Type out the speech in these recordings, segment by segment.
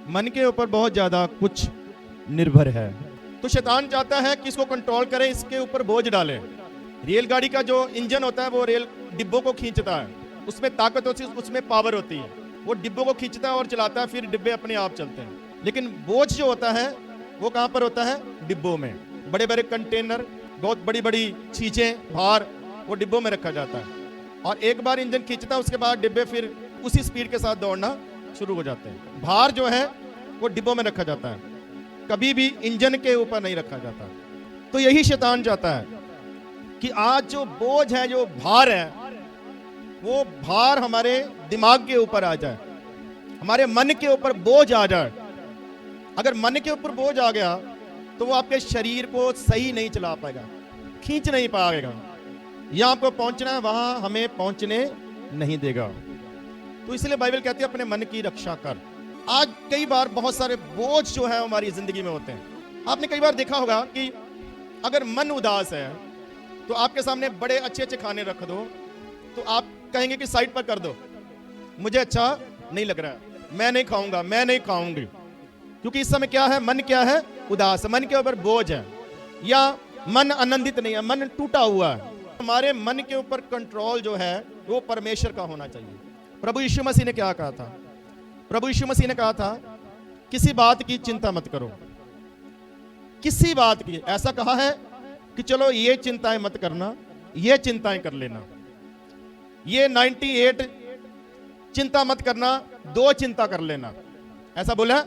मन के ऊपर बहुत ज्यादा कुछ निर्भर है। तो शैतान चाहता है कि इसको कंट्रोल करे, इसके ऊपर बोझ डाले। रेलगाड़ी का जो इंजन होता है वो रेल डिब्बों को खींचता है, उसमें ताकत होती है, उसमें पावर होती है, वो डिब्बों को खींचता है और चलाता है, फिर डिब्बे अपने आप चलते हैं। लेकिन बोझ जो होता है वो कहाँ पर होता है? डिब्बों में। बड़े बड़े कंटेनर, बहुत बड़ी बड़ी चीजें, भार वो डिब्बों में रखा जाता है, और एक बार इंजन खींचता है उसके बाद डिब्बे फिर उसी स्पीड के साथ दौड़ना शुरू हो जाते हैं। भार जो है वो डिब्बों में रखा जाता है, कभी भी इंजन के ऊपर नहीं रखा जाता। तो यही शैतान चाहता है कि आज जो बोझ है, जो भार है, वो भार हमारे दिमाग के ऊपर आ जाए, हमारे मन के ऊपर बोझ आ जाए। अगर मन के ऊपर बोझ आ गया तो वो आपके शरीर को सही नहीं चला पाएगा, खींच नहीं पाएगा। यहां आपको पहुंचना है, वहां हमें पहुंचने नहीं देगा। तो इसलिए बाइबल कहती है अपने मन की रक्षा कर। आज कई बार बहुत सारे बोझ जो है हमारी जिंदगी में होते हैं। आपने कई बार देखा होगा कि अगर मन उदास है तो आपके सामने बड़े अच्छे अच्छे खाने रख दो तो आप कहेंगे कि साइड पर कर दो, मुझे अच्छा नहीं लग रहा है, मैं नहीं खाऊंगा, मैं नहीं खाऊंगी। क्योंकि इस समय क्या है? मन क्या है? उदास, मन के ऊपर बोझ है, या मन आनंदित नहीं है, मन टूटा हुआ है। हमारे मन के ऊपर कंट्रोल जो है वो परमेश्वर का होना चाहिए। प्रभु यीशु मसीह ने क्या कहा था? प्रभु यीशु मसीह ने कहा था किसी बात की चिंता मत करो, किसी बात की। ऐसा कहा है कि चलो ये चिंताएं मत करना, ये चिंताएं कर लेना। ये 98 चिंता मत करना, 2 चिंता कर लेना। ऐसा बोला?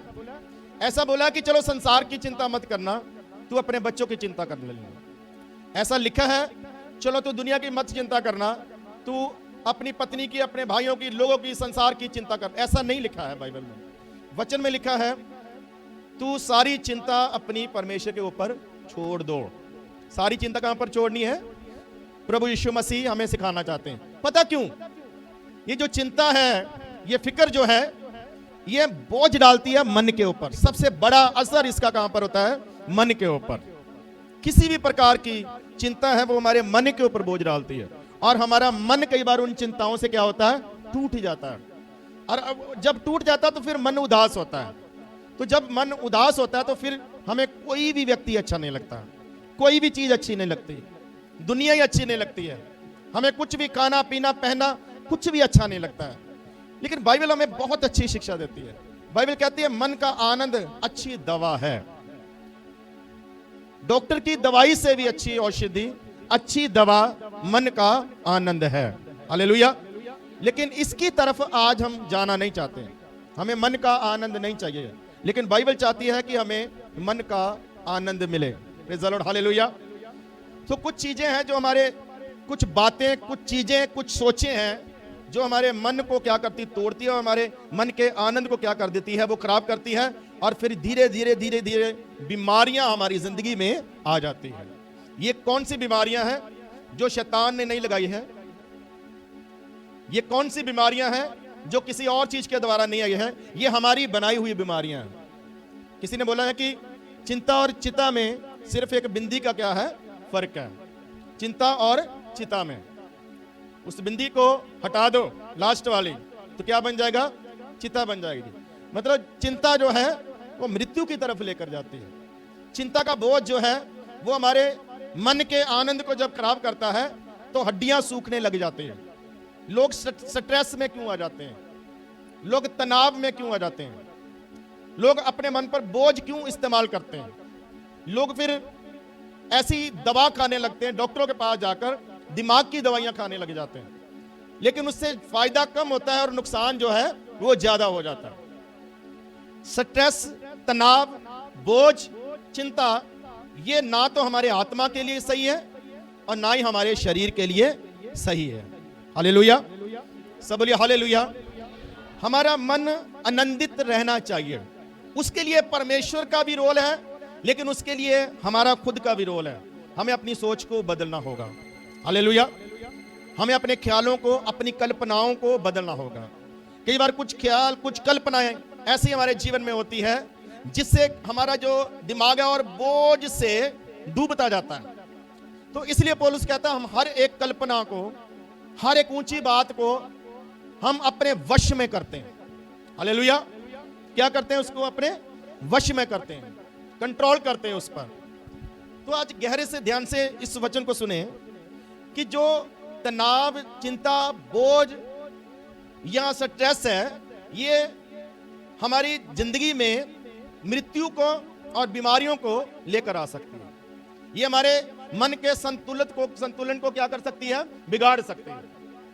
ऐसा बोला कि चलो संसार की चिंता मत करना, तू अपने बच्चों की चिंता कर लेना। ऐसा लिखा है चलो तू दुनिया की मत चिंता करना, तू अपनी पत्नी की, अपने भाइयों की, लोगों की, संसार की चिंता कर। ऐसा नहीं लिखा है बाइबल में। वचन में लिखा है तू सारी चिंता अपनी परमेश्वर के ऊपर छोड़ दो। सारी चिंता कहां पर छोड़नी है? प्रभु यीशु मसीह हमें सिखाना चाहते हैं। पता क्यों? ये जो चिंता है, ये फिक्र जो है, ये बोझ डालती है मन के ऊपर। सबसे बड़ा असर इसका कहां पर होता है? मन के ऊपर। किसी भी प्रकार की चिंता है वो हमारे मन के ऊपर बोझ डालती है, और हमारा मन कई बार उन चिंताओं से क्या होता है? टूट जाता है। और जब टूट जाता है तो फिर मन उदास होता है। तो जब मन उदास होता है तो फिर हमें कोई भी व्यक्ति अच्छा नहीं लगता, कोई भी चीज अच्छी नहीं लगती, दुनिया ही अच्छी नहीं लगती है, हमें कुछ भी खाना पीना पहनना कुछ भी अच्छा नहीं लगता है। लेकिन बाइबल हमें बहुत अच्छी शिक्षा देती है। बाइबल कहती है मन का आनंद अच्छी दवा है। डॉक्टर की दवाई से भी अच्छी औषधि, अच्छी दवा मन का आनंद है। हालेलुया। लेकिन इसकी तरफ आज हम जाना नहीं चाहते। हमें मन का आनंद नहीं चाहिए, लेकिन बाइबल चाहती है कि हमें मन का आनंद मिले। Praise the Lord, hallelujah. तो कुछ चीजें हैं जो हमारे, कुछ बातें, कुछ चीजें, कुछ सोचें हैं जो हमारे मन को क्या करती? तोड़ती है, और हमारे मन के आनंद को क्या कर देती है? वो खराब करती है, और फिर धीरे धीरे धीरे धीरे बीमारियां हमारी जिंदगी में आ जाती है। ये कौन सी बीमारियां हैं जो शैतान ने नहीं लगाई है? ये कौन सी बीमारियां हैं जो किसी और चीज के द्वारा नहीं आई है? ये हमारी बनाई हुई बीमारियां हैं। किसी ने बोला है कि चिंता और चिता में सिर्फ एक बिंदी का क्या है? फर्क है। चिंता और चिता में, उस बिंदी को हटा दो, लास्ट वाली, तो क्या बन जाएगा? चिता बन जाएगी। मतलब चिंता जो है वो मृत्यु की तरफ लेकर जाती है। चिंता का बोझ जो है वो हमारे मन के आनंद को जब खराब करता है तो हड्डियां सूखने लग जाती हैं। लोग स्ट्रेस में क्यों आ जाते हैं? लोग तनाव में क्यों आ जाते हैं? लोग अपने मन पर बोझ क्यों इस्तेमाल करते हैं? लोग फिर ऐसी दवा खाने लगते हैं, डॉक्टरों के पास जाकर दिमाग की दवाइयां खाने लग जाते हैं, लेकिन उससे फायदा कम होता है और नुकसान जो है वो ज्यादा हो जाता है। स्ट्रेस, तनाव, बोझ, चिंता, ये ना तो हमारे आत्मा के लिए सही है और ना ही हमारे शरीर के लिए सही है। हालेलुया, सब बोलिए हालेलुया। हमारा मन आनंदित रहना चाहिए, उसके लिए परमेश्वर का भी रोल है, लेकिन उसके लिए हमारा खुद का भी रोल है। हमें अपनी सोच को बदलना होगा। हालेलुया। हमें अपने ख्यालों को, अपनी कल्पनाओं को बदलना होगा। कई बार कुछ ख्याल, कुछ कल्पनाएं ऐसी हमारे जीवन में होती है जिससे हमारा जो दिमाग है और बोझ से डूबता जाता है। तो इसलिए पौलुस कहता है हम हर एक कल्पना को, हर एक ऊंची बात को हम अपने वश में करते हैं। हालेलुया। क्या करते हैं, उसको अपने वश में करते हैं, कंट्रोल करते हैं उस पर। तो आज गहरे से ध्यान से इस वचन को सुने कि जो तनाव, चिंता, बोझ या स्ट्रेस है, ये हमारी जिंदगी में मृत्यु को और बीमारियों को लेकर आ सकती है। ये हमारे मन के संतुलन को क्या कर सकती है, बिगाड़ सकती है।